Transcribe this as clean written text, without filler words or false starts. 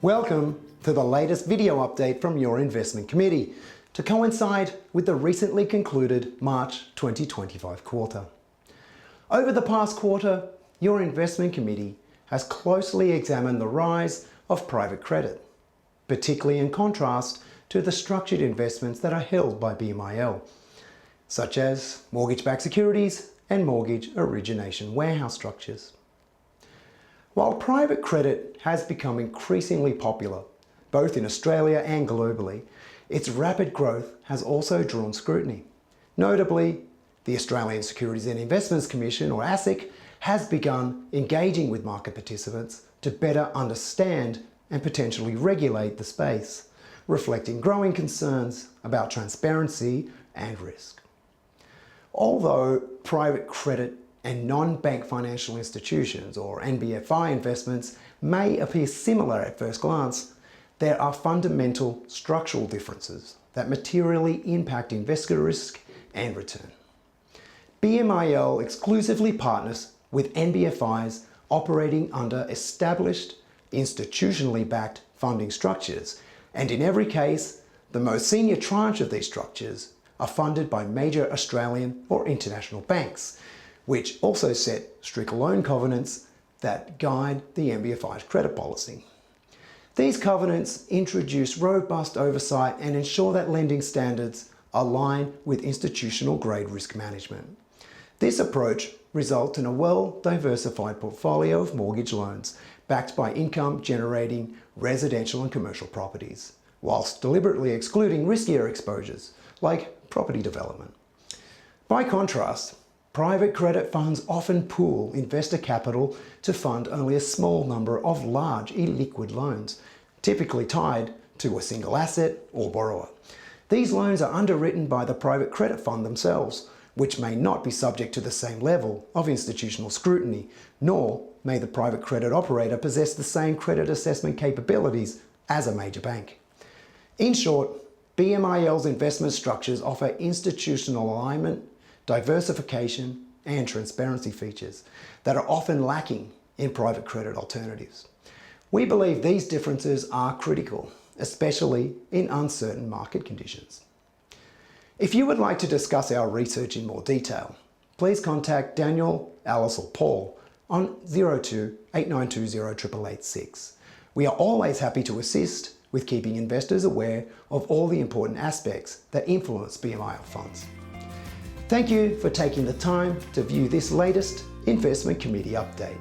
Welcome to the latest video update from your investment committee to coincide with the recently concluded March 2025 quarter. Over the past quarter, your investment committee has closely examined the rise of private credit, particularly in contrast to the structured investments that are held by BMIL, such as mortgage-backed securities and mortgage origination warehouse structures. While private credit has become increasingly popular, both in Australia and globally, its rapid growth has also drawn scrutiny. Notably, the Australian Securities and Investments Commission, or ASIC, has begun engaging with market participants to better understand and potentially regulate the space, reflecting growing concerns about transparency and risk. Although private credit and non-bank financial institutions, or NBFI investments, may appear similar at first glance, there are fundamental structural differences that materially impact investor risk and return. BMIL exclusively partners with NBFIs operating under established, institutionally backed funding structures, and in every case, the most senior tranche of these structures are funded by major Australian or international banks, which also set strict loan covenants that guide the NBFI's credit policy. These covenants introduce robust oversight and ensure that lending standards align with institutional grade risk management. This approach results in a well-diversified portfolio of mortgage loans backed by income-generating residential and commercial properties, whilst deliberately excluding riskier exposures like property development. By contrast, private credit funds often pool investor capital to fund only a small number of large illiquid loans, typically tied to a single asset or borrower. These loans are underwritten by the private credit fund themselves, which may not be subject to the same level of institutional scrutiny, nor may the private credit operator possess the same credit assessment capabilities as a major bank. In short, BMIL's investment structures offer institutional alignment, diversification, and transparency features that are often lacking in private credit alternatives. We believe these differences are critical, especially in uncertain market conditions. If you would like to discuss our research in more detail, please contact Daniel, Alice, or Paul on 02 8920 8886. We are always happy to assist with keeping investors aware of all the important aspects that influence BMIL funds. Thank you for taking the time to view this latest investment committee update.